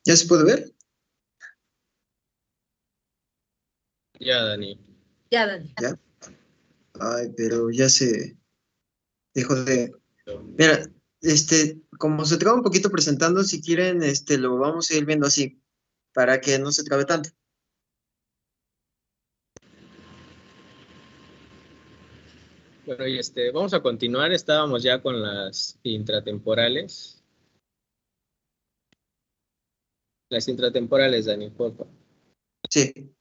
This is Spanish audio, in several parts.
¿Ya se puede ver? Ya, Dani. Ya, Dani. Ya. Ay, pero ya se dejó de... Mira, como se traba un poquito presentando, si quieren, lo vamos a ir viendo así, para que no se trabe tanto. Bueno, y vamos a continuar. Estábamos ya con las intratemporales. Las intratemporales, Dani, por favor. Sí.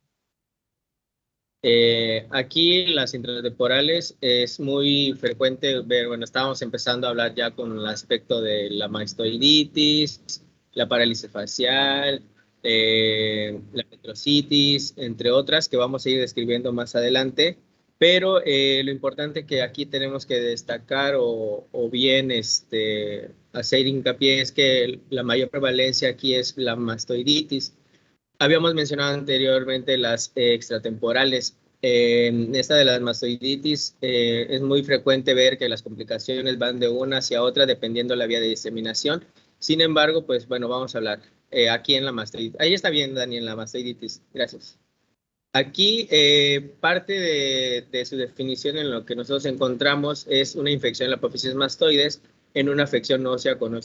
Aquí las intratemporales es muy frecuente ver, bueno, estábamos empezando a hablar ya con el aspecto de la mastoiditis, la parálisis facial, la metrositis, entre otras que vamos a ir describiendo más adelante, pero lo importante que aquí tenemos que destacar o bien hacer hincapié es que la mayor prevalencia aquí es la mastoiditis. Habíamos mencionado anteriormente las extratemporales. En esta de las mastoiditis es muy frecuente ver que las complicaciones van de una hacia otra dependiendo la vía de diseminación. Sin embargo, pues bueno, vamos a hablar aquí en la mastoiditis. Ahí está bien, Dani, en la mastoiditis. Gracias. Aquí parte de su definición en lo que nosotros encontramos es una infección en la apófisis mastoides en una afección ósea con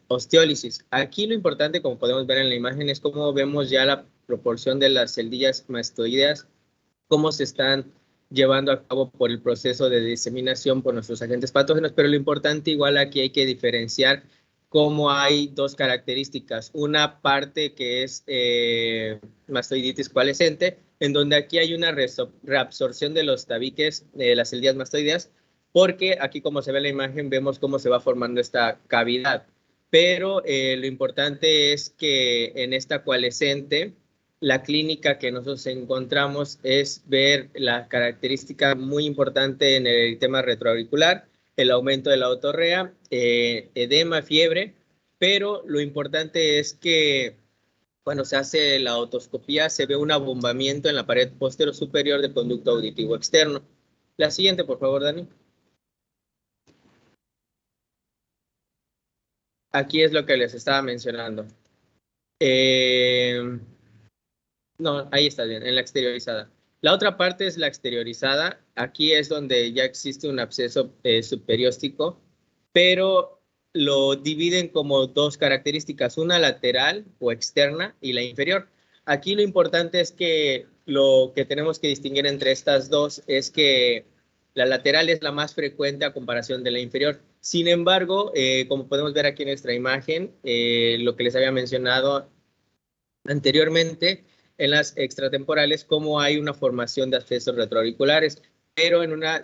osteólisis. Aquí lo importante, como podemos ver en la imagen, es cómo vemos ya la proporción de las celdillas mastoideas, cómo se están llevando a cabo por el proceso de diseminación por nuestros agentes patógenos, pero lo importante igual aquí hay que diferenciar cómo hay dos características. Una parte que es mastoiditis coalescente, en donde aquí hay una reabsorción de los tabiques de las células mastoideas, porque aquí como se ve en la imagen vemos cómo se va formando esta cavidad. Pero lo importante es que en esta coalescente, la clínica que nosotros encontramos es ver la característica muy importante en el eritema retroauricular, el aumento de la otorrea, edema, fiebre, pero lo importante es que cuando se hace la otoscopía se ve un abombamiento en la pared posterior superior del conducto auditivo externo. La siguiente, por favor, Dani. Aquí es lo que les estaba mencionando. No, ahí está bien, en la exteriorizada. La otra parte es la exteriorizada. Aquí es donde ya existe un absceso subperióstico, pero lo dividen como dos características, una lateral o externa y la inferior. Aquí lo importante es que lo que tenemos que distinguir entre estas dos es que la lateral es la más frecuente a comparación de la inferior. Sin embargo, como podemos ver aquí en nuestra imagen, lo que les había mencionado anteriormente en las extratemporales, cómo hay una formación de abscesos retroauriculares, pero en una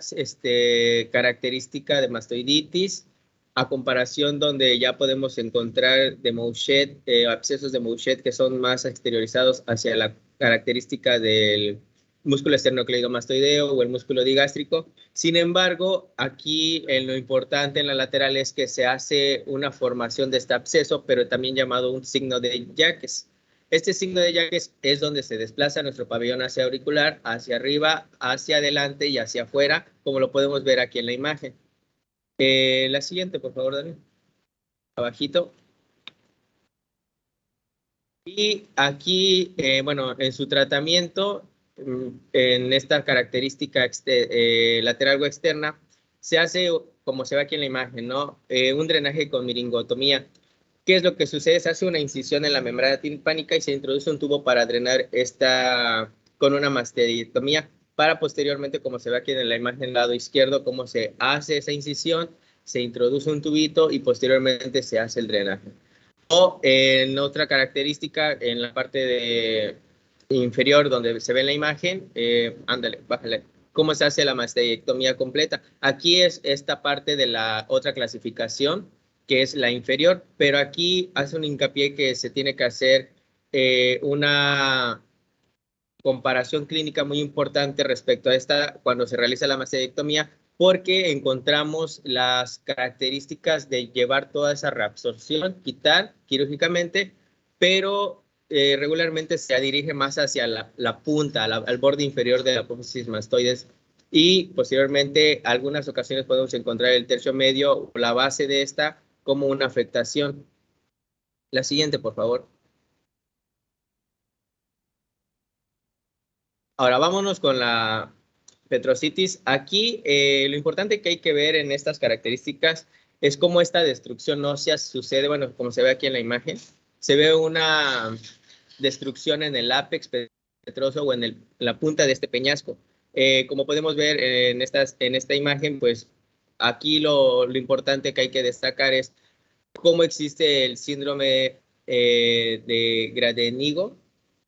característica de mastoiditis, a comparación donde ya podemos encontrar de Mouchet, abscesos de Mouchet que son más exteriorizados hacia la característica del músculo esternocleidomastoideo o el músculo digástrico. Sin embargo, aquí lo importante en la lateral es que se hace una formación de este absceso, pero también llamado un signo de Jacques. Este signo de Jacques es donde se desplaza nuestro pabellón hacia auricular, hacia arriba, hacia adelante y hacia afuera, como lo podemos ver aquí en la imagen. La siguiente, por favor, Dani. Abajito. Y aquí, bueno, en su tratamiento, en esta característica lateral o externa, se hace, como se ve aquí en la imagen, ¿no? Un drenaje con miringotomía. ¿Qué es lo que sucede? Se hace una incisión en la membrana timpánica y se introduce un tubo para drenar esta con una mastoidectomía para posteriormente, como se ve aquí en la imagen del lado izquierdo, cómo se hace esa incisión, se introduce un tubito y posteriormente se hace el drenaje. O en otra característica, en la parte inferior donde se ve en la imagen, ándale, bájale, cómo se hace la mastectomía completa. Aquí es esta parte de la otra clasificación, que es la inferior, pero aquí hace un hincapié que se tiene que hacer una comparación clínica muy importante respecto a esta cuando se realiza la mastectomía, porque encontramos las características de llevar toda esa reabsorción, quitar quirúrgicamente, pero regularmente se dirige más hacia la punta, al borde inferior de la apófisis mastoides, y posteriormente algunas ocasiones podemos encontrar el tercio medio o la base de esta como una afectación. La siguiente, por favor. Ahora vámonos con la petrocitis. Aquí lo importante que hay que ver en estas características es cómo esta destrucción ósea sucede, bueno, como se ve aquí en la imagen, se ve una destrucción en el ápex petroso o en la punta de este peñasco. Como podemos ver en esta imagen, pues aquí lo importante que hay que destacar es cómo existe el síndrome de Gradenigo,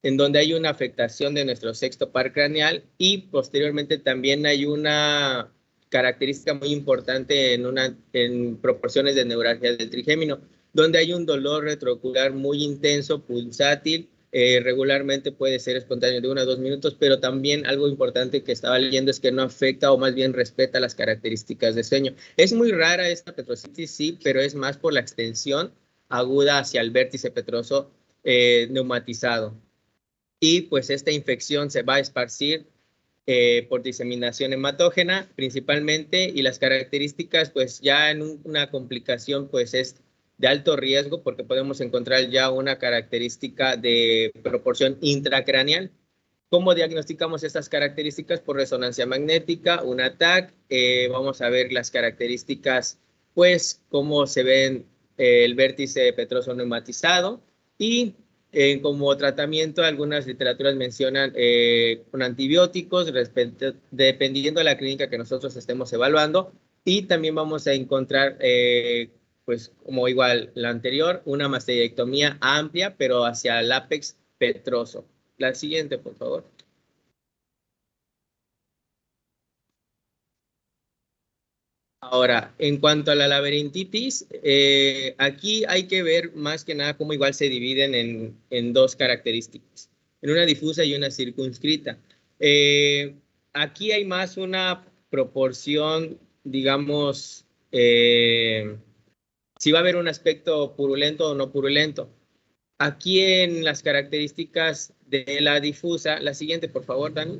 en donde hay una afectación de nuestro sexto par craneal y posteriormente también hay una característica muy importante en proporciones de neuralgia del trigémino, donde hay un dolor retroocular muy intenso, pulsátil, regularmente puede ser espontáneo de 1 a 2 minutos, pero también algo importante que estaba leyendo es que no afecta o más bien respeta las características de sueño. Es muy rara esta petrocitis, sí, pero es más por la extensión aguda hacia el vértice petroso neumatizado. Y pues esta infección se va a esparcir por diseminación hematógena principalmente, y las características pues ya en una complicación pues es de alto riesgo porque podemos encontrar ya una característica de proporción intracraneal. ¿Cómo diagnosticamos estas características? Por resonancia magnética, un ATAC, vamos a ver las características, pues cómo se ven el vértice petroso neumatizado, y como tratamiento algunas literaturas mencionan con antibióticos dependiendo de la clínica que nosotros estemos evaluando, y también vamos a encontrar pues como igual la anterior, una mastectomía amplia pero hacia el ápex petroso. La siguiente, por favor. Ahora, en cuanto a la laberintitis, aquí hay que ver más que nada cómo igual se dividen en dos características, en una difusa y una circunscrita. Aquí hay más una proporción, digamos, si va a haber un aspecto purulento o no purulento. Aquí en las características de la difusa, la siguiente, por favor, Dani.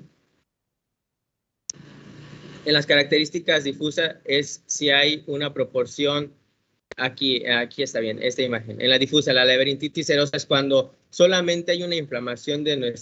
En las características difusas es si hay una proporción, aquí está bien, esta imagen. En la difusa, la laberintitis serosa es cuando solamente hay una inflamación de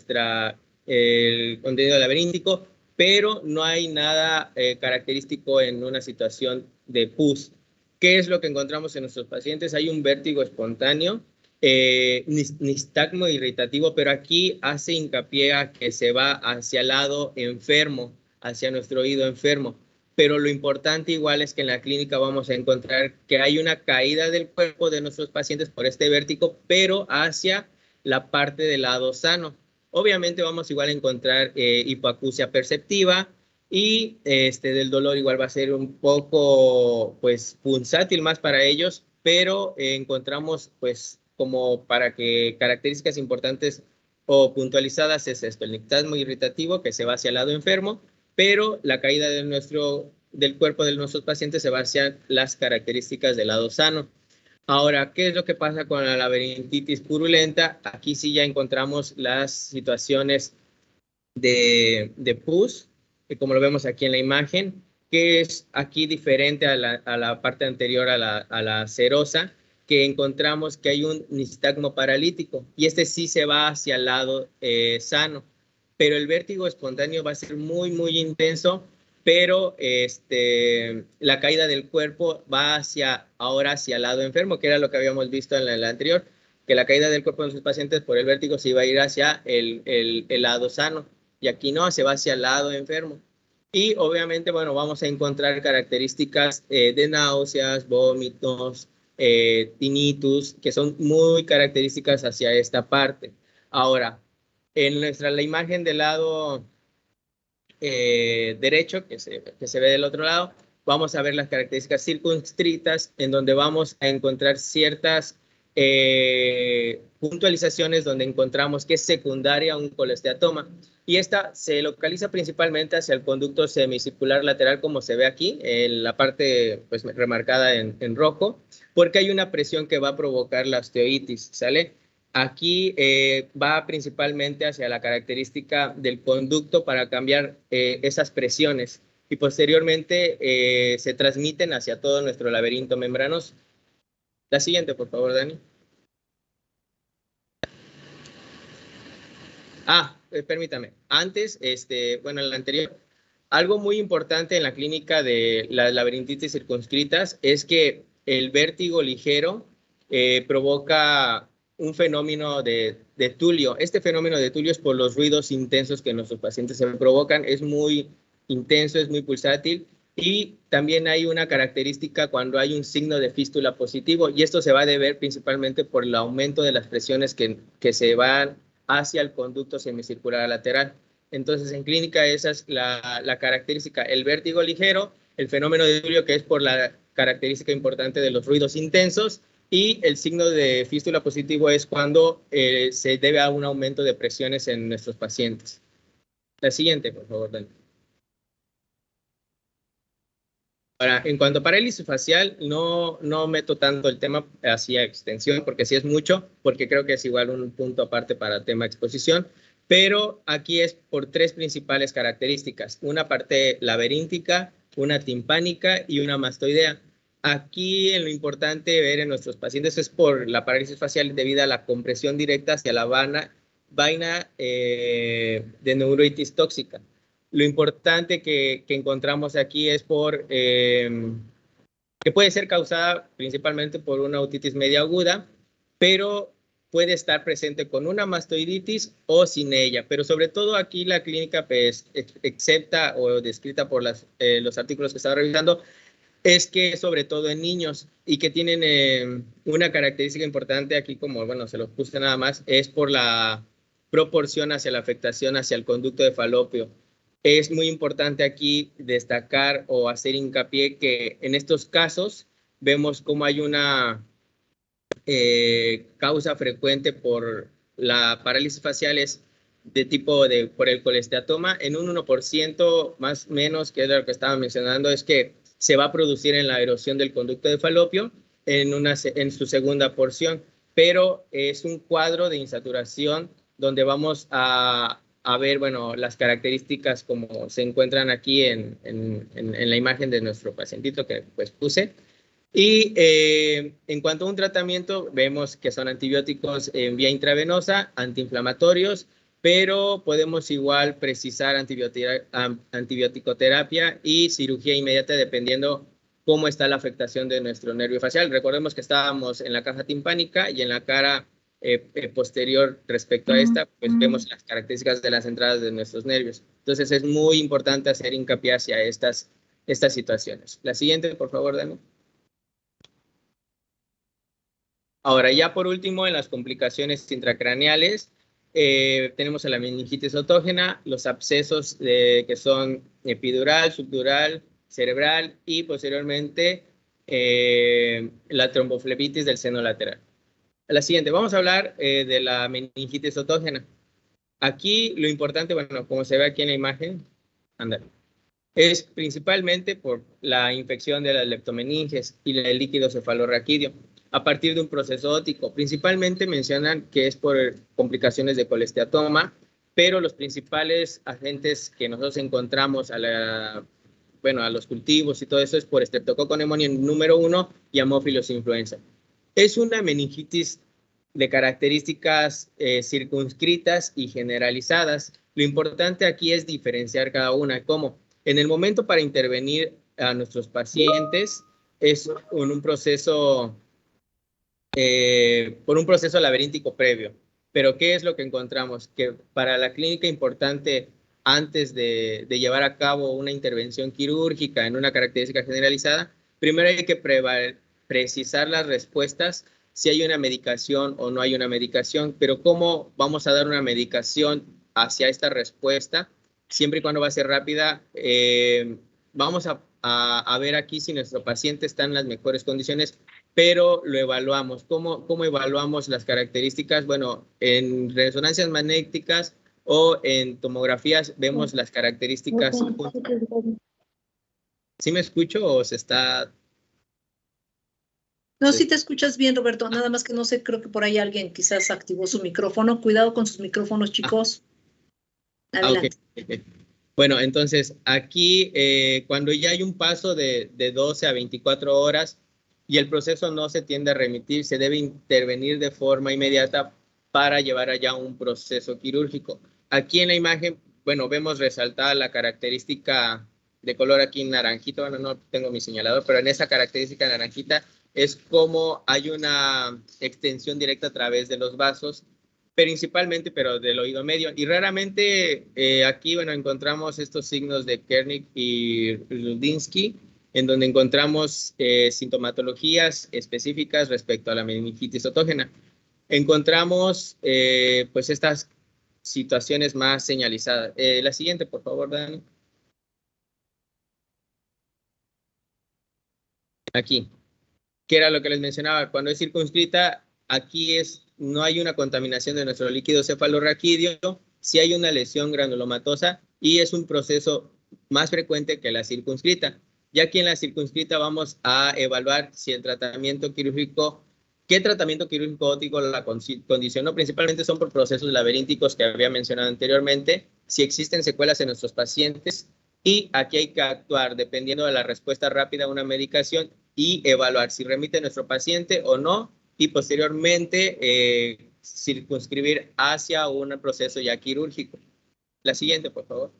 el contenido laberíntico, pero no hay nada característico en una situación de pus. ¿Qué es lo que encontramos en nuestros pacientes? Hay un vértigo espontáneo, nistagmo irritativo, pero aquí hace hincapié a que se va hacia el lado enfermo, hacia nuestro oído enfermo. Pero lo importante igual es que en la clínica vamos a encontrar que hay una caída del cuerpo de nuestros pacientes por este vértigo, pero hacia la parte del lado sano. Obviamente vamos igual a encontrar hipoacusia perceptiva, y del dolor igual va a ser un poco pues punzátil más para ellos, pero encontramos pues como para que características importantes o puntualizadas es esto, el nistagmo irritativo que se va hacia el lado enfermo, pero la caída del cuerpo de nuestros pacientes se va hacia las características del lado sano. Ahora, ¿qué es lo que pasa con la laberintitis purulenta? Aquí sí ya encontramos las situaciones de pus, como lo vemos aquí en la imagen, que es aquí diferente a la parte anterior a la serosa, que encontramos que hay un nistagmo paralítico, y este sí se va hacia el lado sano, pero el vértigo espontáneo va a ser muy, muy intenso, pero la caída del cuerpo va ahora hacia el lado enfermo, que era lo que habíamos visto en la anterior, que la caída del cuerpo de sus pacientes por el vértigo se iba a ir hacia el lado sano. y aquí no, se va hacia el lado enfermo. Y obviamente, bueno, vamos a encontrar características de náuseas, vómitos, tinnitus, que son muy características hacia esta parte. Ahora, en la imagen del lado derecho, que se ve del otro lado, vamos a ver las características circunscritas, en donde vamos a encontrar ciertas puntualizaciones donde encontramos que es secundaria a un colesteatoma. Y esta se localiza principalmente hacia el conducto semicircular lateral, como se ve aquí, en la parte pues, remarcada en rojo, porque hay una presión que va a provocar la osteoitis, ¿sale? Aquí va principalmente hacia la característica del conducto para cambiar esas presiones y posteriormente se transmiten hacia todo nuestro laberinto membranoso. La siguiente, por favor, Dani. Permítame. Antes, bueno, en la anterior, algo muy importante en la clínica de las laberintitis circunscritas es que el vértigo ligero provoca un fenómeno de tulio. Este fenómeno de tulio es por los ruidos intensos que nuestros pacientes se provocan. Es muy intenso, es muy pulsátil. Y también hay una característica cuando hay un signo de fístula positivo, y esto se va a deber principalmente por el aumento de las presiones que se van hacia el conducto semicircular lateral. Entonces, en clínica esa es la característica, el vértigo ligero, el fenómeno de tulio, que es por la característica importante de los ruidos intensos, y el signo de fístula positivo es cuando se debe a un aumento de presiones en nuestros pacientes. La siguiente, por favor, Dani. Ahora, en cuanto a parálisis facial, no meto tanto el tema hacia extensión, porque sí es mucho, porque creo que es igual un punto aparte para tema exposición, pero aquí es por tres principales características: una parte laberíntica, una timpánica y una mastoidea. Aquí en lo importante ver en nuestros pacientes es por la parálisis facial debido a la compresión directa hacia la vaina de neuroitis tóxica. Lo importante que encontramos aquí es que puede ser causada principalmente por una otitis media aguda, pero puede estar presente con una mastoiditis o sin ella. Pero sobre todo aquí la clínica, pues, excepta o descrita por los artículos que estaba revisando, es que sobre todo en niños y que tienen una característica importante aquí, como, bueno, se los puse nada más, es por la proporción hacia la afectación hacia el conducto de falopio. Es muy importante aquí destacar o hacer hincapié que en estos casos vemos cómo hay una causa frecuente por la parálisis facial es de tipo por el colesteatoma. En un 1% más o menos, que es lo que estaba mencionando, es que se va a producir en la erosión del conducto de falopio en su segunda porción, pero es un cuadro de insaturación donde vamos a ver, bueno, las características como se encuentran aquí en la imagen de nuestro pacientito que pues puse. Y en cuanto a un tratamiento, vemos que son antibióticos en vía intravenosa, antiinflamatorios, pero podemos igual precisar antibiótico-terapia y cirugía inmediata dependiendo cómo está la afectación de nuestro nervio facial. Recordemos que estábamos en la caja timpánica y en la cara posterior respecto a esta, pues vemos las características de las entradas de nuestros nervios. Entonces es muy importante hacer hincapié hacia estas situaciones. La siguiente, por favor, Dani. Ahora, ya por último, en las complicaciones intracraneales, tenemos a la meningitis autógena, los abscesos que son epidural, subdural, cerebral y posteriormente la tromboflebitis del seno lateral. A la siguiente, vamos a hablar de la meningitis autógena. Aquí lo importante, bueno, como se ve aquí en la imagen, ándale, es principalmente por la infección de las leptomeninges y el líquido cefalorraquídeo a partir de un proceso ótico. Principalmente mencionan que es por complicaciones de colesteatoma, pero los principales agentes que nosotros encontramos a los cultivos y todo eso es por Streptococcus pneumoniae número 1 y Haemophilus influenza. Es una meningitis de características circunscritas y generalizadas. Lo importante aquí es diferenciar cada una. ¿Cómo? En el momento para intervenir a nuestros pacientes es por un proceso laberíntico previo. Pero ¿qué es lo que encontramos? Que para la clínica importante antes de llevar a cabo una intervención quirúrgica en una característica generalizada, primero hay que precisar las respuestas, si hay una medicación o no hay una medicación, pero cómo vamos a dar una medicación hacia esta respuesta, siempre y cuando va a ser rápida. Vamos a ver aquí si nuestro paciente está en las mejores condiciones, pero lo evaluamos. ¿Cómo evaluamos las características? Bueno, en resonancias magnéticas o en tomografías vemos las características. ¿Sí me escucho o se está...? No, sí te escuchas bien, Roberto. Nada más que no sé, creo que por ahí alguien quizás activó su micrófono. Cuidado con sus micrófonos, chicos. Adelante. Okay. Bueno, entonces aquí cuando ya hay un paso de 12 a 24 horas y el proceso no se tiende a remitir, se debe intervenir de forma inmediata para llevar allá un proceso quirúrgico. Aquí en la imagen, bueno, vemos resaltada la característica de color aquí naranjito. Bueno, no tengo mi señalador, pero en esa característica naranjita es como hay una extensión directa a través de los vasos, principalmente, pero del oído medio. Y raramente aquí, bueno, encontramos estos signos de Kernig y Rudinsky, en donde encontramos sintomatologías específicas respecto a la meningitis otógena. Encontramos, pues, estas situaciones más señalizadas. La siguiente, por favor, Dani. Aquí. ¿Qué era lo que les mencionaba? Cuando es circunscrita, aquí no hay una contaminación de nuestro líquido cefalorraquídeo, sí hay una lesión granulomatosa y es un proceso más frecuente que la circunscrita. Ya aquí en la circunscrita vamos a evaluar si el tratamiento quirúrgico, qué tratamiento quirúrgico óptico la condicionó. Principalmente son por procesos laberínticos que había mencionado anteriormente, si existen secuelas en nuestros pacientes, y aquí hay que actuar dependiendo de la respuesta rápida a una medicación y evaluar si remite nuestro paciente o no, y posteriormente circunscribir hacia un proceso ya quirúrgico. La siguiente, por favor.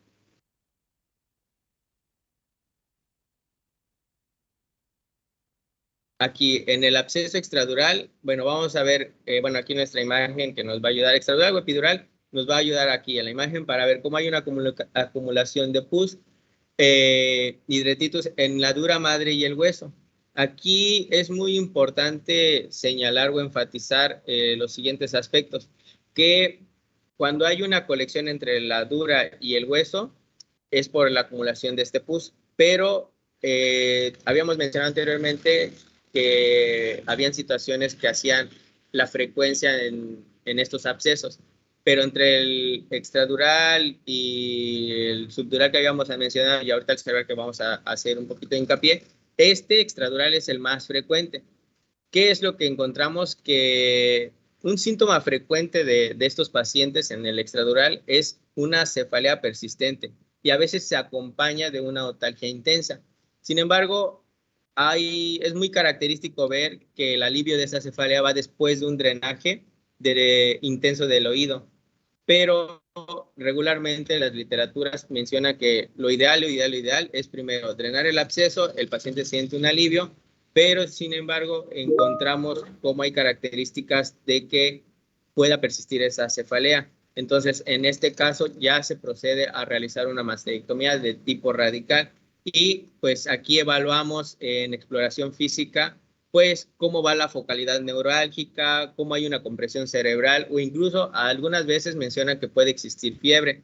Aquí en el absceso extradural, bueno, vamos a ver, bueno, aquí nuestra imagen que nos va a ayudar, extradural o epidural, nos va a ayudar aquí en la imagen para ver cómo hay una acumulación de pus, hidretitus en la dura madre y el hueso. Aquí es muy importante señalar o enfatizar los siguientes aspectos, que cuando hay una colección entre la dura y el hueso es por la acumulación de este pus, pero habíamos mencionado anteriormente que habían situaciones que hacían la frecuencia en estos abscesos, pero entre el extradural y el subdural que habíamos mencionado, y ahorita el cerebral que vamos a hacer un poquito de hincapié, este extradural es el más frecuente. ¿Qué es lo que encontramos? Que un síntoma frecuente de estos pacientes en el extradural es una cefalea persistente y a veces se acompaña de una otalgia intensa. Sin embargo, es muy característico ver que el alivio de esa cefalea va después de un drenaje intenso del oído, pero regularmente las literaturas mencionan que lo ideal es primero drenar el absceso, el paciente siente un alivio, pero sin embargo encontramos cómo hay características de que pueda persistir esa cefalea. Entonces, en este caso ya se procede a realizar una mastectomía de tipo radical y pues aquí evaluamos en exploración física pues cómo va la focalidad neurálgica, cómo hay una compresión cerebral o incluso algunas veces mencionan que puede existir fiebre,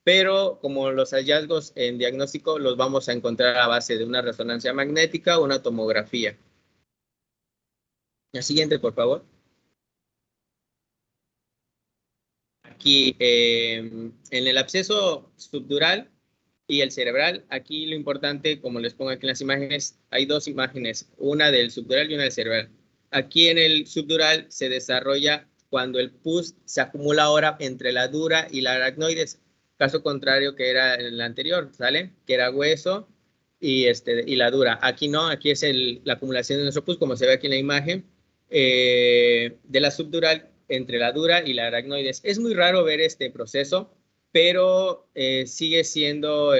pero como los hallazgos en diagnóstico los vamos a encontrar a base de una resonancia magnética o una tomografía. La siguiente, por favor. Aquí en el absceso subdural y el cerebral, aquí lo importante, como les pongo aquí en las imágenes, hay dos imágenes, una del subdural y una del cerebral. Aquí en el subdural se desarrolla cuando el pus se acumula ahora entre la dura y la aracnoides, caso contrario que era en el anterior, ¿sale? Que era hueso y la dura. Aquí no, aquí es la acumulación de nuestro pus, como se ve aquí en la imagen, de la subdural entre la dura y la aracnoides. Es muy raro ver este proceso, pero sigue siendo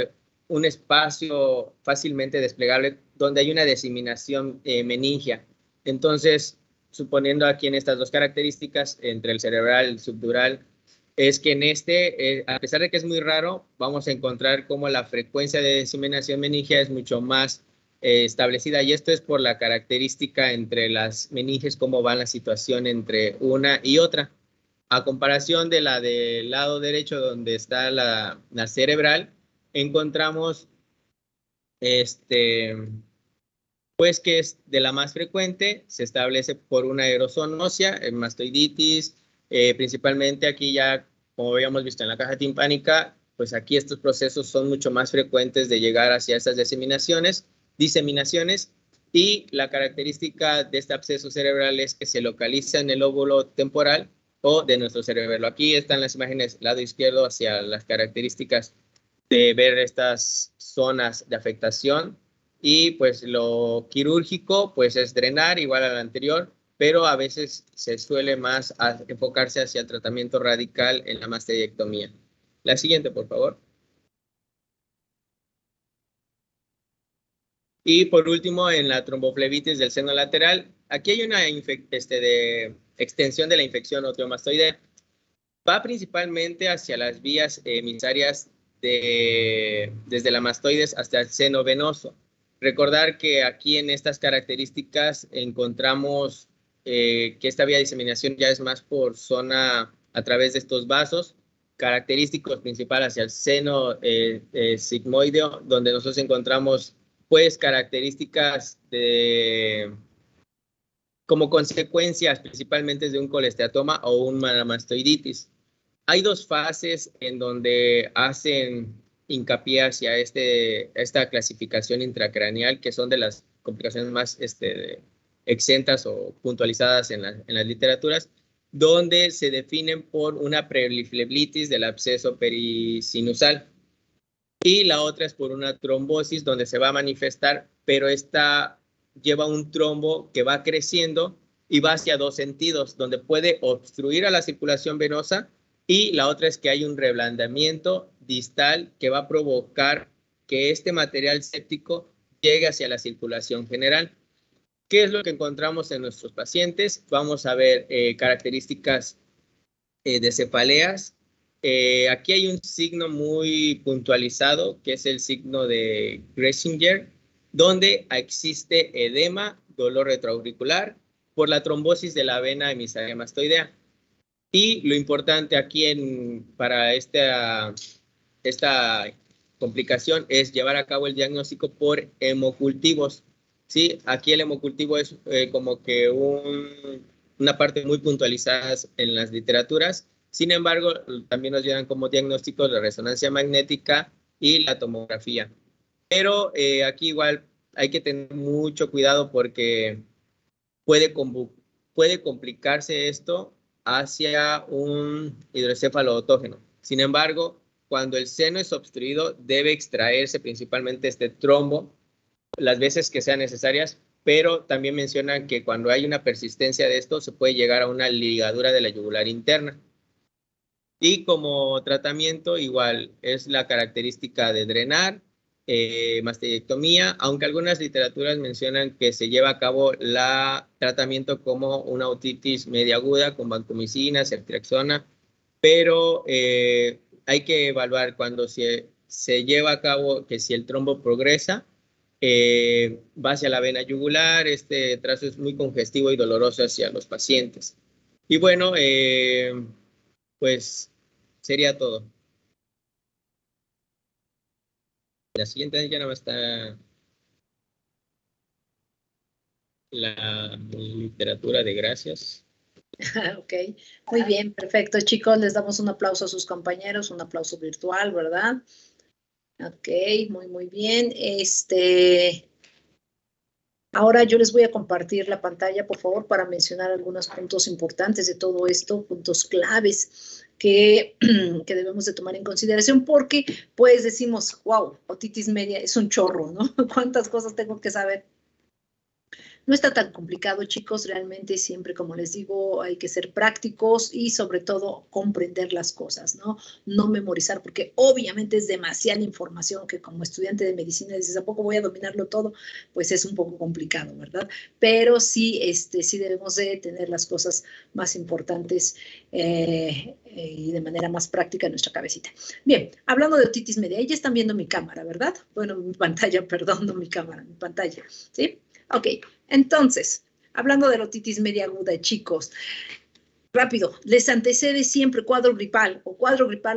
un espacio fácilmente desplegable donde hay una diseminación meningia. Entonces, suponiendo aquí en estas dos características, entre el cerebral y el subdural, es que en este, a pesar de que es muy raro, vamos a encontrar como la frecuencia de diseminación meningia es mucho más establecida, y esto es por la característica entre las meninges, cómo va la situación entre una y otra. A comparación de la del lado derecho, donde está la cerebral, encontramos pues que es de la más frecuente, se establece por una erosión ósea, mastoiditis, principalmente aquí ya, como habíamos visto en la caja timpánica, pues aquí estos procesos son mucho más frecuentes de llegar hacia estas diseminaciones, y la característica de este absceso cerebral es que se localiza en el lóbulo temporal o de nuestro cerebelo. Aquí están las imágenes, lado izquierdo, hacia las características de ver estas zonas de afectación. Y pues lo quirúrgico pues es drenar igual al anterior, pero a veces se suele más enfocarse hacia el tratamiento radical en la mastectomía. La siguiente, por favor. Y por último, en la tromboflebitis del seno lateral, aquí hay una de extensión de la infección osteomastoidea. Va principalmente hacia las vías emisarias desde la mastoides hasta el seno venoso. Recordar que aquí en estas características encontramos que esta vía de diseminación ya es más por zona a través de estos vasos, característicos principales hacia el seno sigmoideo, donde nosotros encontramos pues características como consecuencias principalmente de un colesteatoma o una mastoiditis. Hay dos fases en donde hacen hincapié hacia esta clasificación intracraneal, que son de las complicaciones más exentas o puntualizadas en las literaturas, donde se definen por una proliflebitis del absceso perisinusal. Y la otra es por una trombosis donde se va a manifestar, pero esta lleva un trombo que va creciendo y va hacia dos sentidos, donde puede obstruir a la circulación venosa, y la otra es que hay un reblandamiento distal que va a provocar que este material séptico llegue hacia la circulación general. ¿Qué es lo que encontramos en nuestros pacientes? Vamos a ver características de cefaleas. Aquí hay un signo muy puntualizado, que es el signo de Gressinger, donde existe edema, dolor retroauricular, por la trombosis de la vena emisaria mastoidea. Y lo importante aquí para esta complicación es llevar a cabo el diagnóstico por hemocultivos. ¿Sí? Aquí el hemocultivo es como que una parte muy puntualizada en las literaturas. Sin embargo, también nos llevan como diagnósticos la resonancia magnética y la tomografía. Pero aquí igual hay que tener mucho cuidado porque puede complicarse esto hacia un hidrocéfalo autógeno. Sin embargo, cuando el seno es obstruido, debe extraerse principalmente este trombo las veces que sean necesarias, pero también mencionan que cuando hay una persistencia de esto, se puede llegar a una ligadura de la yugular interna. Y como tratamiento, igual es la característica de drenar, mastectomía, aunque algunas literaturas mencionan que se lleva a cabo el tratamiento como una otitis media aguda con vancomicina, ceftriaxona, pero hay que evaluar cuando se lleva a cabo que si el trombo progresa, va hacia la vena yugular, este trazo es muy congestivo y doloroso hacia los pacientes. Y bueno, pues sería todo. La siguiente ya no va a estar la literatura de gracias. Ok, muy bien, perfecto. Chicos, les damos un aplauso a sus compañeros, un aplauso virtual, ¿verdad? Ok, muy bien. Ahora yo les voy a compartir la pantalla, por favor, para mencionar algunos puntos importantes de todo esto, puntos claves que debemos de tomar en consideración, porque pues decimos, wow, otitis media es un chorro, ¿no? ¿Cuántas cosas tengo que saber? No está tan complicado, chicos, realmente siempre, como les digo, hay que ser prácticos y sobre todo comprender las cosas, ¿no? No memorizar, porque obviamente es demasiada información que como estudiante de medicina dices, ¿a poco voy a dominarlo todo? Pues es un poco complicado, ¿verdad? Pero sí, sí debemos de tener las cosas más importantes y de manera más práctica en nuestra cabecita. Bien, hablando de otitis media, ahí ya están viendo mi cámara, ¿verdad? Bueno, mi pantalla, perdón, no mi cámara, mi pantalla, ¿sí? Ok, entonces, hablando de la otitis media aguda, chicos, rápido, les antecede siempre cuadro gripal o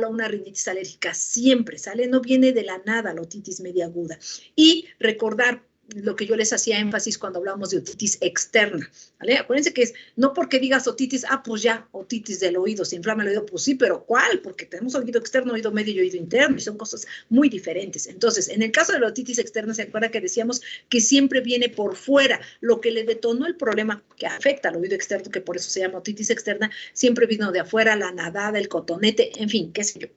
una rinitis alérgica, siempre, ¿sale? No viene de la nada la otitis media aguda. Y recordar lo que yo les hacía énfasis cuando hablamos de otitis externa, ¿vale? Acuérdense que es, no porque digas otitis, pues ya, otitis del oído, se inflama el oído, pues sí, pero ¿cuál? Porque tenemos oído externo, oído medio y oído interno, y son cosas muy diferentes. Entonces, en el caso de la otitis externa, ¿se acuerda que decíamos que siempre viene por fuera? Lo que le detonó el problema que afecta al oído externo, que por eso se llama otitis externa, siempre vino de afuera, la nadada, el cotonete, en fin, qué sé yo.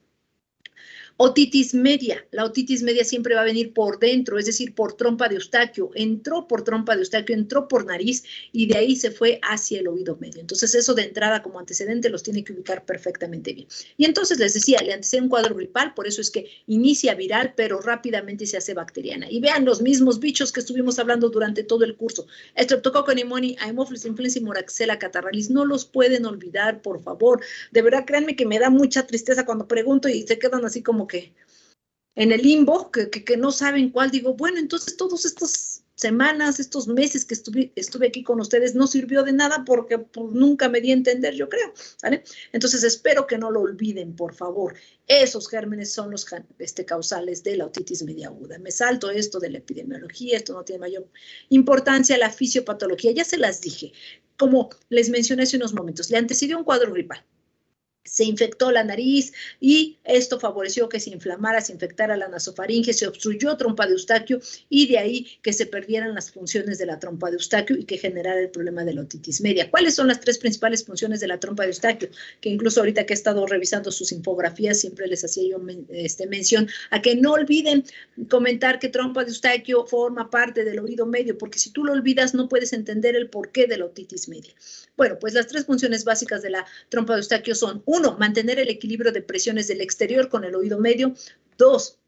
Otitis media, la otitis media siempre va a venir por dentro, es decir, por trompa de Eustaquio, entró por trompa de Eustaquio, entró por nariz y de ahí se fue hacia el oído medio. Entonces eso de entrada como antecedente los tiene que ubicar perfectamente bien. Y entonces les decía, le antecede un cuadro gripal, por eso es que inicia viral, pero rápidamente se hace bacteriana. Y vean los mismos bichos que estuvimos hablando durante todo el curso. Streptococcus pneumoniae, Haemophilus influenzae y Moraxella catarrhalis, no los pueden olvidar, por favor. De verdad, créanme que me da mucha tristeza cuando pregunto y se quedan así como que en el limbo, que no saben cuál. Digo, bueno, entonces todas estas semanas, estos meses que estuve aquí con ustedes no sirvió de nada porque pues, nunca me di a entender, yo creo, ¿vale? Entonces espero que no lo olviden, por favor. Esos gérmenes son los causales de la otitis media aguda. Me salto esto de la epidemiología, esto no tiene mayor importancia. La fisiopatología, ya se las dije, como les mencioné hace unos momentos, le antecedió un cuadro gripal. Se infectó la nariz y esto favoreció que se inflamara, se infectara la nasofaringe, se obstruyó trompa de Eustaquio y de ahí que se perdieran las funciones de la trompa de Eustaquio y que generara el problema de la otitis media. ¿Cuáles son las tres principales funciones de la trompa de Eustaquio? Que incluso ahorita que he estado revisando sus infografías siempre les hacía yo mención a que no olviden comentar que trompa de Eustaquio forma parte del oído medio, porque si tú lo olvidas no puedes entender el porqué de la otitis media. Bueno, pues las tres funciones básicas de la trompa de Eustaquio son: 1, mantener el equilibrio de presiones del exterior con el oído medio. 2,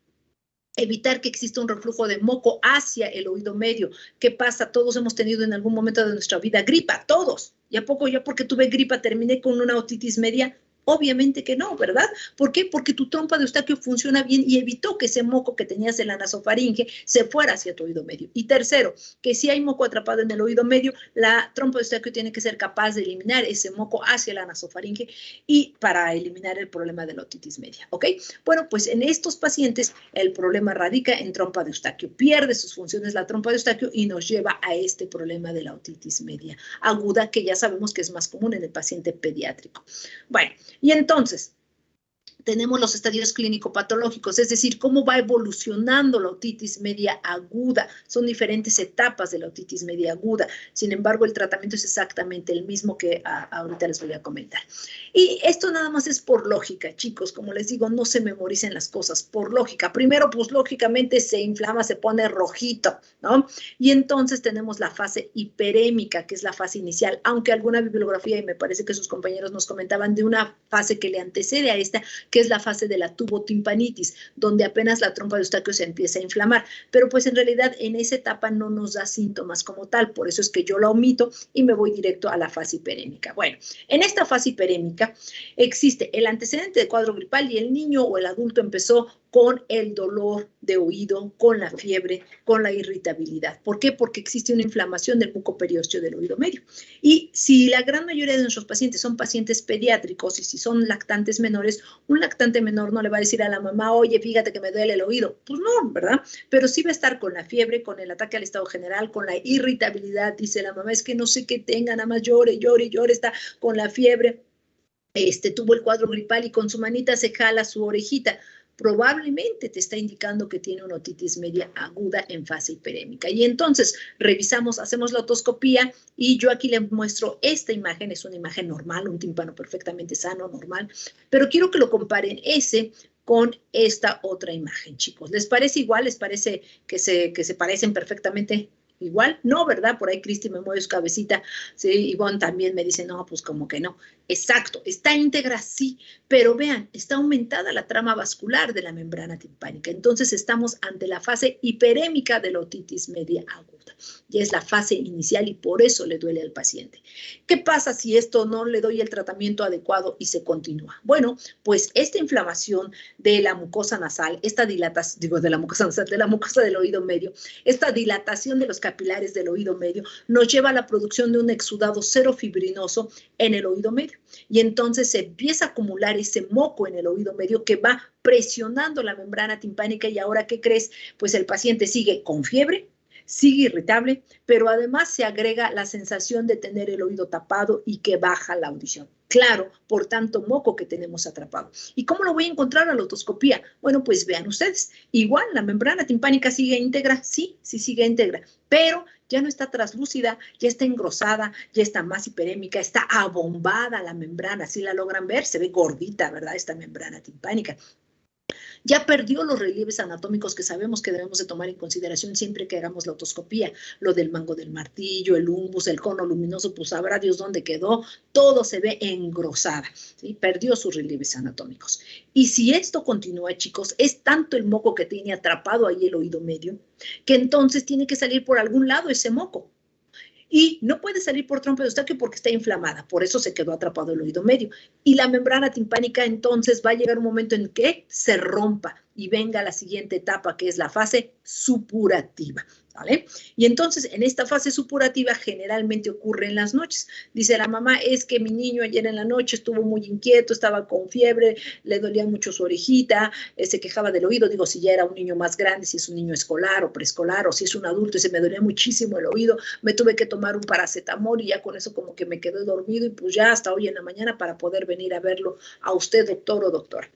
evitar que exista un reflujo de moco hacia el oído medio. ¿Qué pasa? Todos hemos tenido en algún momento de nuestra vida gripa, todos. ¿Y a poco yo porque tuve gripa terminé con una otitis media? Obviamente que no, ¿verdad? ¿Por qué? Porque tu trompa de Eustaquio funciona bien y evitó que ese moco que tenías en la nasofaringe se fuera hacia tu oído medio. Y tercero, que si hay moco atrapado en el oído medio, la trompa de Eustaquio tiene que ser capaz de eliminar ese moco hacia la nasofaringe y para eliminar el problema de la otitis media, ¿ok? Bueno, pues en estos pacientes el problema radica en trompa de Eustaquio. Pierde sus funciones la trompa de Eustaquio y nos lleva a este problema de la otitis media aguda, que ya sabemos que es más común en el paciente pediátrico. Bueno, y entonces, tenemos los estadios clínico-patológicos, es decir, cómo va evolucionando la otitis media aguda. Son diferentes etapas de la otitis media aguda. Sin embargo, el tratamiento es exactamente el mismo que ahorita les voy a comentar. Y esto nada más es por lógica, chicos. Como les digo, no se memoricen las cosas, por lógica. Primero, pues lógicamente se inflama, se pone rojito, ¿no? Y entonces tenemos la fase hiperémica, que es la fase inicial, aunque alguna bibliografía, y me parece que sus compañeros nos comentaban de una fase que le antecede a esta, que es la fase de la tubotimpanitis, donde apenas la trompa de Eustaquio se empieza a inflamar, pero pues en realidad en esa etapa no nos da síntomas como tal, por eso es que yo la omito y me voy directo a la fase hiperémica. Bueno, en esta fase hiperémica existe el antecedente de cuadro gripal y el niño o el adulto empezó con el dolor de oído, con la fiebre, con la irritabilidad. ¿Por qué? Porque existe una inflamación del mucoperiósteo del oído medio. Y si la gran mayoría de nuestros pacientes son pacientes pediátricos y si son lactantes menores, un lactante menor no le va a decir a la mamá, oye, fíjate que me duele el oído. Pues no, ¿verdad? Pero sí va a estar con la fiebre, con el ataque al estado general, con la irritabilidad. Dice la mamá, es que no sé qué tenga, nada más llore, llore, llore, está con la fiebre. Tuvo el cuadro gripal y con su manita se jala su orejita. Probablemente te está indicando que tiene una otitis media aguda en fase hiperémica. Y entonces revisamos, hacemos la otoscopía y yo aquí les muestro esta imagen, es una imagen normal, un tímpano perfectamente sano, normal, pero quiero que lo comparen ese con esta otra imagen, chicos. ¿Les parece igual? ¿Les parece que se parecen perfectamente? Igual, no, ¿verdad? Por ahí Cristi me mueve su cabecita, sí, Ivonne también me dice, no, pues como que no. Exacto, está íntegra, sí, pero vean, está aumentada la trama vascular de la membrana timpánica. Entonces estamos ante la fase hiperémica de la otitis media aguda. Y es la fase inicial y por eso le duele al paciente. ¿Qué pasa si esto no le doy el tratamiento adecuado y se continúa? Bueno, pues esta inflamación de la mucosa nasal, esta dilatación, digo, de la mucosa nasal, de la mucosa del oído medio, esta dilatación de los capilares del oído medio nos lleva a la producción de un exudado serofibrinoso en el oído medio. Y entonces se empieza a acumular ese moco en el oído medio que va presionando la membrana timpánica y ahora, ¿qué crees? Pues el paciente sigue con fiebre, sigue irritable, pero además se agrega la sensación de tener el oído tapado y que baja la audición. Claro, por tanto moco que tenemos atrapado. ¿Y cómo lo voy a encontrar a la otoscopía? Bueno, pues vean ustedes, igual la membrana timpánica sigue íntegra, sí sigue íntegra, pero ya no está translúcida, ya está engrosada, ya está más hiperémica, está abombada la membrana, si la logran ver, se ve gordita, ¿verdad? Esta membrana timpánica. Ya perdió los relieves anatómicos que sabemos que debemos de tomar en consideración siempre que hagamos la otoscopía. Lo del mango del martillo, el humbus, el cono luminoso, pues sabrá Dios dónde quedó. Todo se ve engrosada, ¿sí? Perdió sus relieves anatómicos. Y si esto continúa, chicos, es tanto el moco que tiene atrapado ahí el oído medio, que entonces tiene que salir por algún lado ese moco. Y no puede salir por trompa de Eustaquio porque está inflamada, por eso se quedó atrapado el oído medio. Y la membrana timpánica entonces va a llegar un momento en que se rompa y venga la siguiente etapa, que es la fase supurativa, ¿vale? Y entonces en esta fase supurativa generalmente ocurre en las noches. Dice la mamá, es que mi niño ayer en la noche estuvo muy inquieto, estaba con fiebre, le dolía mucho su orejita, se quejaba del oído. Digo, si ya era un niño más grande, si es un niño escolar o preescolar, o si es un adulto y se me dolía muchísimo el oído, me tuve que tomar un paracetamol y ya con eso como que me quedé dormido y pues ya hasta hoy en la mañana para poder venir a verlo a usted, doctor o doctora.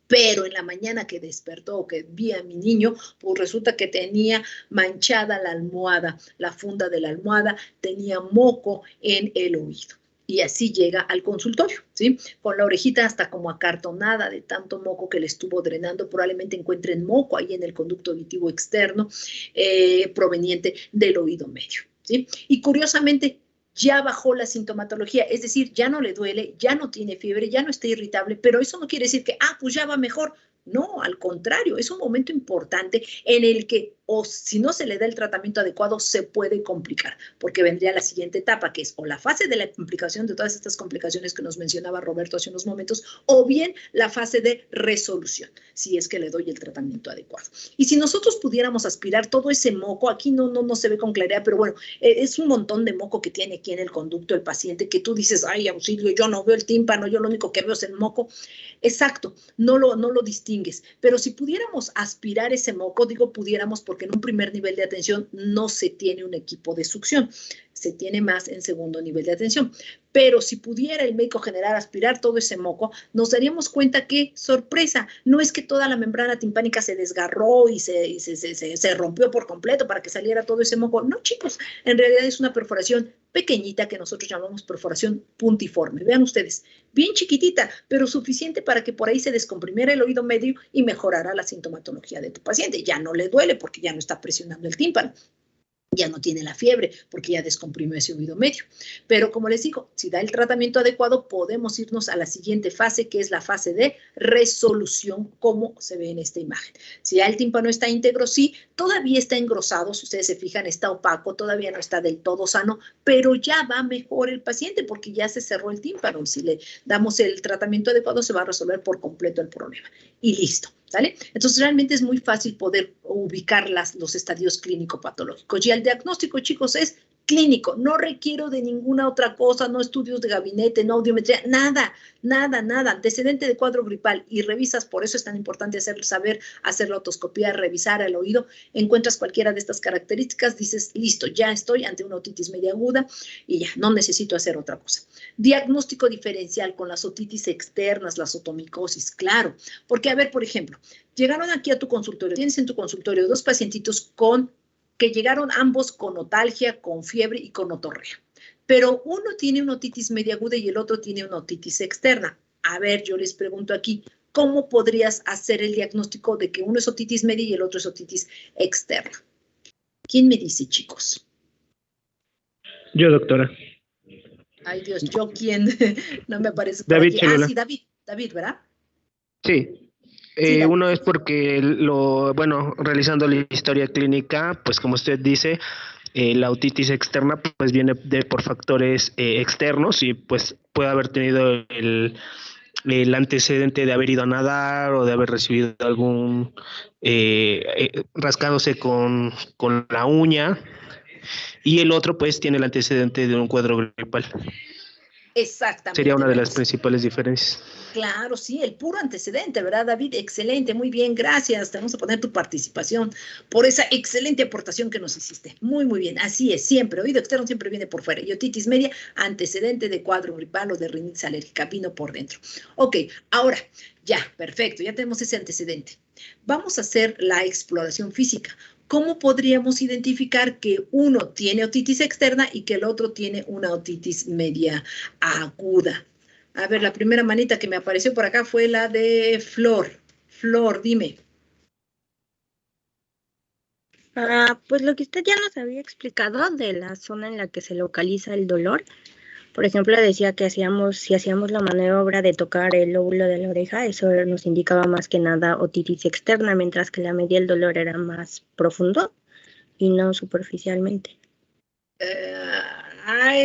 Pero en la mañana que despertó o que vi a mi niño, pues resulta que tenía manchada la almohada, la funda de la almohada, tenía moco en el oído. Y así llega al consultorio, ¿sí? Con la orejita hasta como acartonada de tanto moco que le estuvo drenando. Probablemente encuentren moco ahí en el conducto auditivo externo proveniente del oído medio, ¿sí? Y curiosamente, ya bajó la sintomatología, es decir, ya no le duele, ya no tiene fiebre, ya no está irritable, pero eso no quiere decir que, pues ya va mejor. No, al contrario, es un momento importante en el que, o si no se le da el tratamiento adecuado, se puede complicar, porque vendría la siguiente etapa, que es o la fase de la complicación de todas estas complicaciones que nos mencionaba Roberto hace unos momentos, o bien la fase de resolución, si es que le doy el tratamiento adecuado. Y si nosotros pudiéramos aspirar todo ese moco, aquí no se ve con claridad, pero bueno, es un montón de moco que tiene aquí en el conducto el paciente, que tú dices, ay, auxilio, yo no veo el tímpano, yo lo único que veo es el moco. Exacto, no lo distingues, pero si pudiéramos aspirar ese moco, digo pudiéramos porque en un primer nivel de atención no se tiene un equipo de succión, se tiene más en segundo nivel de atención. Pero si pudiera el médico general aspirar todo ese moco, nos daríamos cuenta que, sorpresa, no es que toda la membrana timpánica se desgarró y se rompió por completo para que saliera todo ese moco. No, chicos, en realidad es una perforación pequeñita que nosotros llamamos perforación puntiforme. Vean ustedes, bien chiquitita, pero suficiente para que por ahí se descomprimiera el oído medio y mejorara la sintomatología de tu paciente. Ya no le duele porque ya no está presionando el tímpano. Ya no tiene la fiebre porque ya descomprimió ese oído medio. Pero como les digo, si da el tratamiento adecuado, podemos irnos a la siguiente fase, que es la fase de resolución, como se ve en esta imagen. Si ya el tímpano está íntegro, sí, todavía está engrosado, si ustedes se fijan, está opaco, todavía no está del todo sano, pero ya va mejor el paciente porque ya se cerró el tímpano y si le damos el tratamiento adecuado, se va a resolver por completo el problema. Y listo. ¿Sale? Entonces, realmente es muy fácil poder ubicar los estadios clínico-patológicos. Y el diagnóstico, chicos, es clínico. No requiero de ninguna otra cosa, no estudios de gabinete, no audiometría, nada. Antecedente de cuadro gripal y revisas, por eso es tan importante saber hacer la otoscopía, revisar el oído. Encuentras cualquiera de estas características, dices, listo, ya estoy ante una otitis media aguda y ya, no necesito hacer otra cosa. Diagnóstico diferencial con las otitis externas, las otomicosis, claro. Porque, a ver, por ejemplo, llegaron aquí a tu consultorio, tienes en tu consultorio 2 pacientitos que llegaron ambos con otalgia, con fiebre y con otorrea. Pero uno tiene una otitis media aguda y el otro tiene una otitis externa. A ver, yo les pregunto aquí, ¿cómo podrías hacer el diagnóstico de que uno es otitis media y el otro es otitis externa? ¿Quién me dice, chicos? Yo, doctora. Ay, Dios, ¿yo quién? No me aparece por David aquí. Chelula. Sí, David, ¿verdad? Sí. Sí, David. Uno es porque, realizando la historia clínica, pues como usted dice, la otitis externa pues viene por factores externos y pues puede haber tenido el antecedente de haber ido a nadar o de haber recibido algún rascándose con la uña, y el otro pues tiene el antecedente de un cuadro gripal. Sería Exactamente. una de las principales diferencias. Claro, sí, el puro antecedente, ¿verdad, David? Excelente, muy bien, gracias. Te vamos a poner tu participación por esa excelente aportación que nos hiciste. Muy, muy bien, así es, siempre. Oído externo siempre viene por fuera. Y otitis media, antecedente de cuadro gripal o de rinitis alérgica, vino por dentro. Ok, ahora, ya, perfecto, ya tenemos ese antecedente. Vamos a hacer la exploración física. ¿Cómo podríamos identificar que uno tiene otitis externa y que el otro tiene una otitis media aguda? A ver, la primera manita que me apareció por acá fue la de Flor. Flor, dime. Pues lo que usted ya nos había explicado de la zona en la que se localiza el dolor. Por ejemplo, decía que si hacíamos la maniobra de tocar el lóbulo de la oreja, eso nos indicaba más que nada otitis externa, mientras que la media el dolor era más profundo y no superficialmente.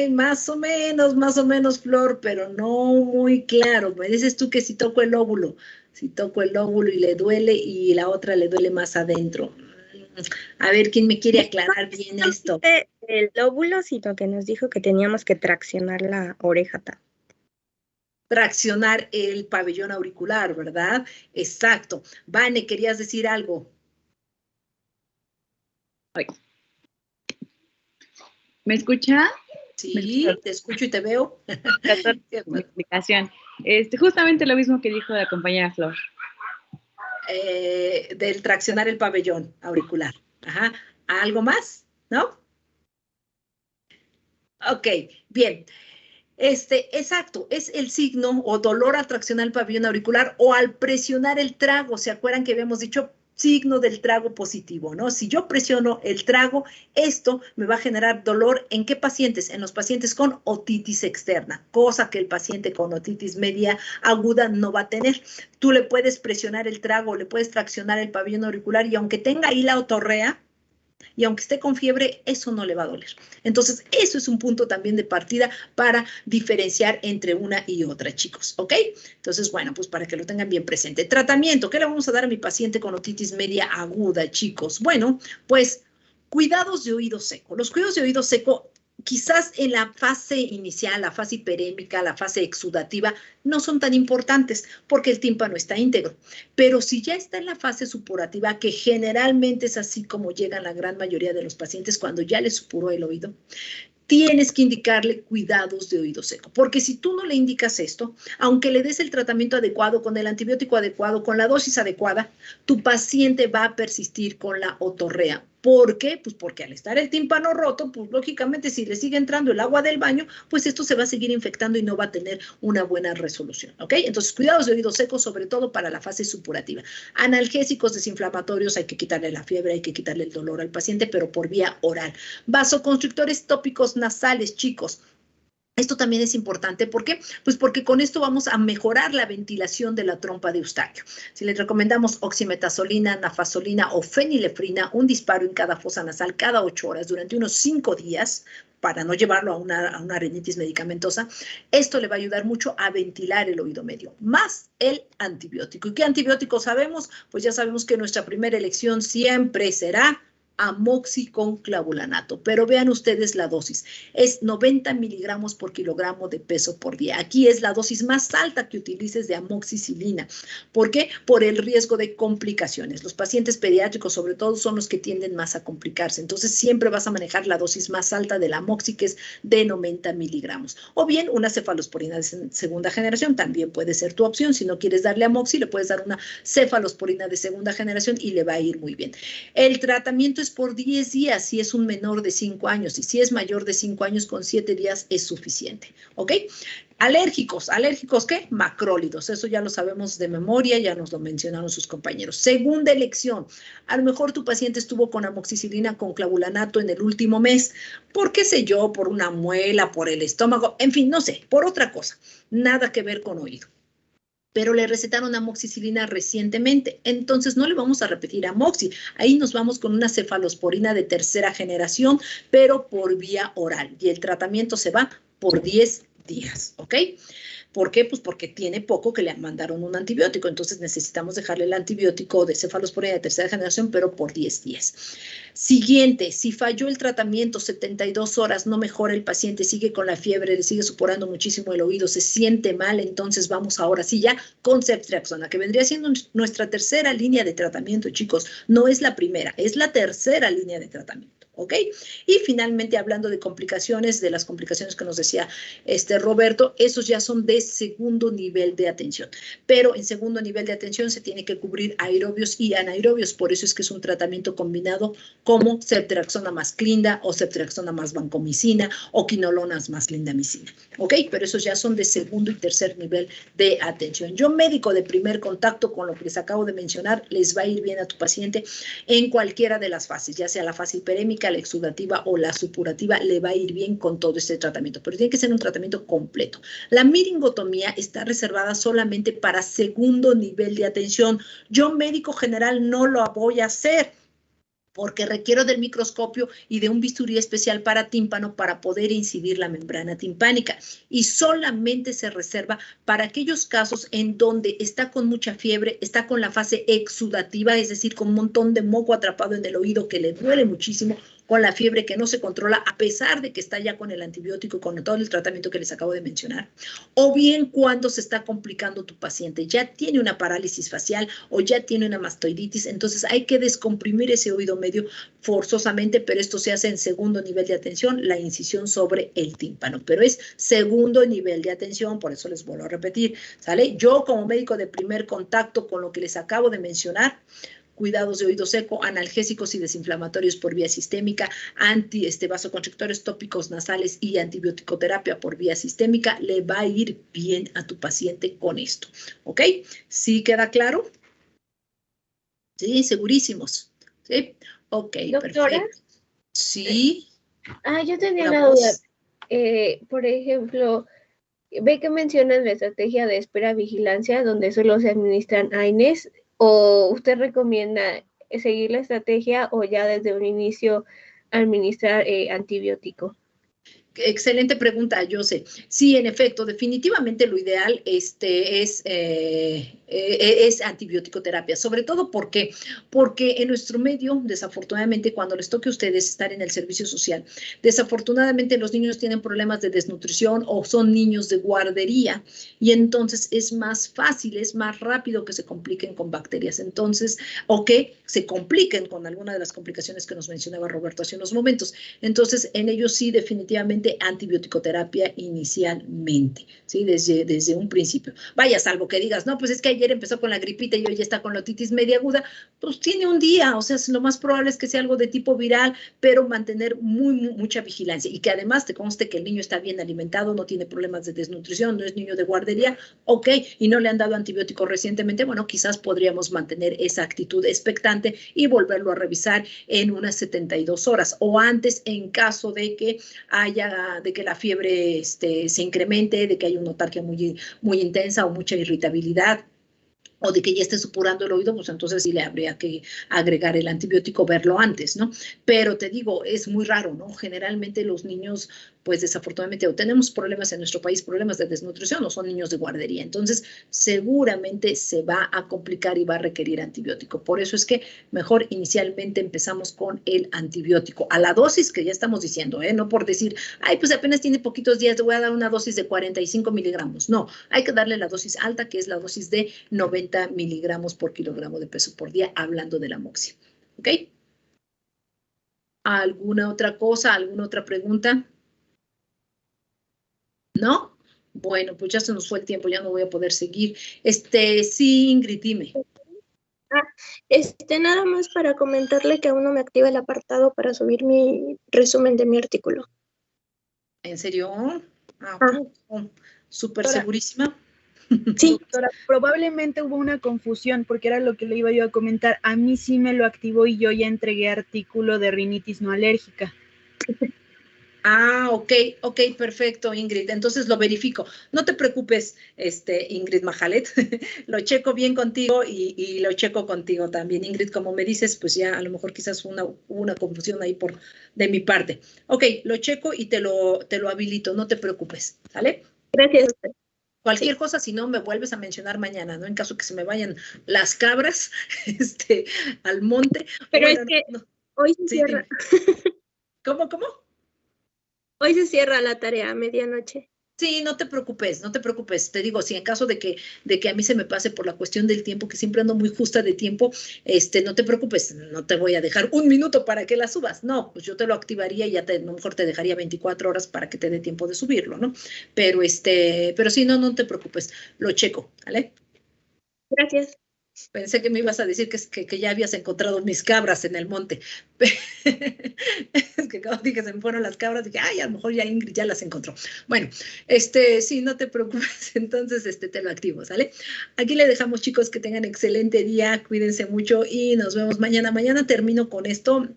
Más o menos, Flor, pero no muy claro. Me dices tú que si toco el lóbulo y le duele y la otra le duele más adentro. A ver, ¿quién me quiere aclarar bien esto? El lóbulo, sino que nos dijo que teníamos que traccionar la oreja. Traccionar el pabellón auricular, ¿verdad? Exacto. Vane, ¿querías decir algo? ¿Me escucha? Sí, te escucho y te veo. Mi explicación. Justamente lo mismo que dijo la compañera Flor. Del traccionar el pabellón auricular. Ajá. ¿Algo más? ¿No? Ok, bien. Exacto, es el signo o dolor al traccionar el pabellón auricular o al presionar el trago. ¿Se acuerdan que habíamos dicho signo del trago positivo, ¿no? Si yo presiono el trago, esto me va a generar dolor. ¿En qué pacientes? En los pacientes con otitis externa, cosa que el paciente con otitis media aguda no va a tener. Tú le puedes presionar el trago, le puedes traccionar el pabellón auricular y aunque tenga ahí la otorrea, y aunque esté con fiebre, eso no le va a doler. Entonces, eso es un punto también de partida para diferenciar entre una y otra, chicos, ¿ok? Entonces, bueno, pues para que lo tengan bien presente. Tratamiento, ¿qué le vamos a dar a mi paciente con otitis media aguda, chicos? Bueno, pues cuidados de oído seco. Los cuidados de oído seco, quizás en la fase inicial, la fase hiperémica, la fase exudativa, no son tan importantes porque el tímpano está íntegro. Pero si ya está en la fase supurativa, que generalmente es así como llegan la gran mayoría de los pacientes cuando ya les supuró el oído, tienes que indicarle cuidados de oído seco, porque si tú no le indicas esto, aunque le des el tratamiento adecuado, con el antibiótico adecuado, con la dosis adecuada, tu paciente va a persistir con la otorrea. ¿Por qué? Pues porque al estar el tímpano roto, pues lógicamente si le sigue entrando el agua del baño, pues esto se va a seguir infectando y no va a tener una buena resolución, ¿ok? Entonces, cuidados de oído seco, sobre todo para la fase supurativa. Analgésicos desinflamatorios, hay que quitarle la fiebre, hay que quitarle el dolor al paciente, pero por vía oral. Vasoconstrictores tópicos nasales, chicos. Esto también es importante. ¿Por qué? Pues porque con esto vamos a mejorar la ventilación de la trompa de Eustaquio. Si le recomendamos oximetazolina, nafasolina o fenilefrina, un disparo en cada fosa nasal cada 8 horas durante unos 5 días, para no llevarlo a una rinitis medicamentosa, esto le va a ayudar mucho a ventilar el oído medio, más el antibiótico. ¿Y qué antibiótico sabemos? Pues ya sabemos que nuestra primera elección siempre será amoxi con clavulanato, pero vean ustedes la dosis, es 90 miligramos por kilogramo de peso por día. Aquí es la dosis más alta que utilices de amoxicilina. ¿Por qué? Por el riesgo de complicaciones. Los pacientes pediátricos, sobre todo, son los que tienden más a complicarse. Entonces, siempre vas a manejar la dosis más alta de la amoxi, que es de 90 miligramos. O bien, una cefalosporina de segunda generación, también puede ser tu opción. Si no quieres darle amoxi, le puedes dar una cefalosporina de segunda generación y le va a ir muy bien. El tratamiento es Entonces, por 10 días, si es un menor de 5 años, y si es mayor de 5 años, con 7 días es suficiente, ¿ok? Alérgicos, ¿alérgicos qué? Macrólidos, eso ya lo sabemos de memoria, ya nos lo mencionaron sus compañeros. Segunda elección, a lo mejor tu paciente estuvo con amoxicilina con clavulanato en el último mes, por qué sé yo, por una muela, por el estómago, en fin, no sé, por otra cosa, nada que ver con oído. Pero le recetaron amoxicilina recientemente, entonces no le vamos a repetir amoxi, ahí nos vamos con una cefalosporina de tercera generación, pero por vía oral, y el tratamiento se va por 10 días, ¿ok? ¿Por qué? Pues porque tiene poco que le mandaron un antibiótico, entonces necesitamos dejarle el antibiótico de cefalosporina de tercera generación, pero por 10 días. Siguiente, si falló el tratamiento, 72 horas, no mejora el paciente, sigue con la fiebre, le sigue supurando muchísimo el oído, se siente mal, entonces vamos ahora sí ya con ceftriaxona, que vendría siendo nuestra tercera línea de tratamiento, chicos. No es la primera, es la tercera línea de tratamiento. ¿Ok? Y finalmente, hablando de complicaciones, de las complicaciones que nos decía Roberto, esos ya son de segundo nivel de atención. Pero en segundo nivel de atención se tiene que cubrir aerobios y anaerobios, por eso es que es un tratamiento combinado como ceftriaxona más clinda o ceftriaxona más vancomicina o quinolonas más clindamicina. ¿Ok? Pero esos ya son de segundo y tercer nivel de atención. Yo, médico de primer contacto, con lo que les acabo de mencionar, les va a ir bien a tu paciente en cualquiera de las fases, ya sea la fase hiperémica, la exudativa o la supurativa, le va a ir bien con todo este tratamiento, pero tiene que ser un tratamiento completo. La miringotomía está reservada solamente para segundo nivel de atención. Yo, médico general, no lo voy a hacer, porque requiero del microscopio y de un bisturí especial para tímpano para poder incidir la membrana timpánica. Y solamente se reserva para aquellos casos en donde está con mucha fiebre, está con la fase exudativa, es decir, con un montón de moco atrapado en el oído que le duele muchísimo, con la fiebre que no se controla, a pesar de que está ya con el antibiótico, con todo el tratamiento que les acabo de mencionar. O bien cuando se está complicando tu paciente, ya tiene una parálisis facial o ya tiene una mastoiditis, entonces hay que descomprimir ese oído medio forzosamente, pero esto se hace en segundo nivel de atención, la incisión sobre el tímpano, pero es segundo nivel de atención, por eso les vuelvo a repetir, ¿sale? Yo, como médico de primer contacto con lo que les acabo de mencionar, cuidados de oído seco, analgésicos y desinflamatorios por vía sistémica, vasoconstrictores tópicos nasales y antibiótico-terapia por vía sistémica, le va a ir bien a tu paciente con esto, ¿ok? ¿Sí queda claro? Sí, segurísimos. ¿Sí? Ok, Doctora, perfecto. Sí. yo tenía La una voz. duda. Por ejemplo, ve que mencionan la estrategia de espera-vigilancia, donde solo se administran AINES, o usted recomienda seguir la estrategia o ya desde un inicio administrar antibiótico. Excelente pregunta, Jose. Sí, en efecto, definitivamente lo ideal es antibiótico terapia, sobre todo porque en nuestro medio, desafortunadamente, cuando les toque a ustedes estar en el servicio social, desafortunadamente los niños tienen problemas de desnutrición o son niños de guardería y entonces es más fácil, es más rápido que se compliquen con bacterias, entonces, o que se compliquen con alguna de las complicaciones que nos mencionaba Roberto hace unos momentos. Entonces, en ellos sí, definitivamente antibiótico-terapia inicialmente, ¿sí? Desde un principio. Vaya, salvo que digas, no, pues es que ayer empezó con la gripita y hoy ya está con la otitis media aguda, pues tiene un día, o sea, lo más probable es que sea algo de tipo viral, pero mantener mucha vigilancia y que además te conste que el niño está bien alimentado, no tiene problemas de desnutrición, no es niño de guardería, ok, y no le han dado antibiótico recientemente, bueno, quizás podríamos mantener esa actitud expectante y volverlo a revisar en unas 72 horas o antes en caso de que la fiebre se incremente, de que haya una notalgia muy intensa o mucha irritabilidad, o de que ya esté supurando el oído, pues entonces sí le habría que agregar el antibiótico, verlo antes, ¿no? Pero te digo, es muy raro, ¿no? Generalmente los niños, pues desafortunadamente, o tenemos problemas en nuestro país, problemas de desnutrición, o son niños de guardería. Entonces, seguramente se va a complicar y va a requerir antibiótico. Por eso es que mejor inicialmente empezamos con el antibiótico, a la dosis que ya estamos diciendo, ¿eh? No por decir, ay, pues apenas tiene poquitos días, le voy a dar una dosis de 45 miligramos. No, hay que darle la dosis alta, que es la dosis de 90 miligramos por kilogramo de peso por día, hablando de la amoxia. ¿Ok? ¿Alguna otra cosa? ¿Alguna otra pregunta? ¿No? Bueno, pues ya se nos fue el tiempo, ya no voy a poder seguir. Sí, Ingrid, dime. Nada más para comentarle que aún no me activa el apartado para subir mi resumen de mi artículo. ¿En serio? Súper Ahora- segurísima. Sí, Doctora, probablemente hubo una confusión porque era lo que le iba yo a comentar. A mí sí me lo activó y yo ya entregué artículo de rinitis no alérgica. Ok, perfecto, Ingrid. Entonces lo verifico. No te preocupes, Ingrid Majalet. Lo checo bien contigo y lo checo contigo también, Ingrid. Como me dices, pues ya a lo mejor quizás hubo una confusión ahí de mi parte. Ok, lo checo y te lo habilito. No te preocupes, ¿sale? gracias. Cualquier cosa, si no, me vuelves a mencionar mañana, ¿no? En caso que se me vayan las cabras, al monte. Pero Bueno, es que no. hoy se Sí, cierra. ¿Cómo? Hoy se cierra la tarea a medianoche. Sí, no te preocupes, no te preocupes. Te digo, si en caso de que a mí se me pase por la cuestión del tiempo, que siempre ando muy justa de tiempo, no te preocupes, no te voy a dejar un minuto para que la subas. No, pues yo te lo activaría y ya a lo mejor te dejaría 24 horas para que te dé tiempo de subirlo, ¿no? Pero sí, no te preocupes, lo checo, ¿vale? Gracias. Pensé que me ibas a decir que ya habías encontrado mis cabras en el monte. Es que como dije, se me fueron las cabras, dije, ay, a lo mejor ya Ingrid ya las encontró. Bueno, sí, no te preocupes, entonces te lo activo, ¿sale? Aquí le dejamos, chicos, que tengan excelente día, cuídense mucho y nos vemos mañana. Mañana termino con esto,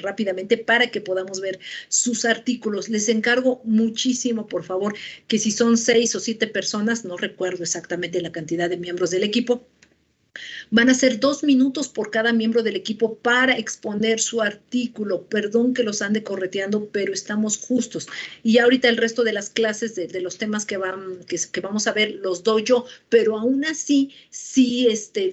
rápidamente para que podamos ver sus artículos. Les encargo muchísimo, por favor, que si son 6 o 7 personas, no recuerdo exactamente la cantidad de miembros del equipo, van a ser 2 minutos por cada miembro del equipo para exponer su artículo. Perdón que los ande correteando, pero estamos justos. Y ahorita el resto de las clases de los temas que vamos a ver los doy yo, pero aún así, sí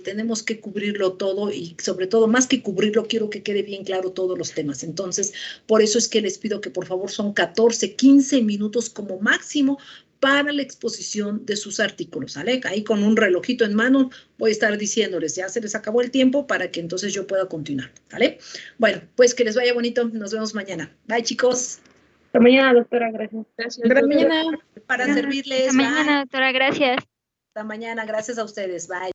tenemos que cubrirlo todo y sobre todo, más que cubrirlo, quiero que quede bien claro todos los temas. Entonces, por eso es que les pido que por favor son 14, 15 minutos como máximo para la exposición de sus artículos, ¿sale? Ahí con un relojito en mano voy a estar diciéndoles, ya se les acabó el tiempo para que entonces yo pueda continuar, ¿vale? Bueno, pues que les vaya bonito, nos vemos mañana. Bye, chicos. Hasta mañana, doctora, gracias. Hasta mañana. Para servirles. Hasta mañana, doctora, gracias. Hasta mañana, gracias a ustedes, bye.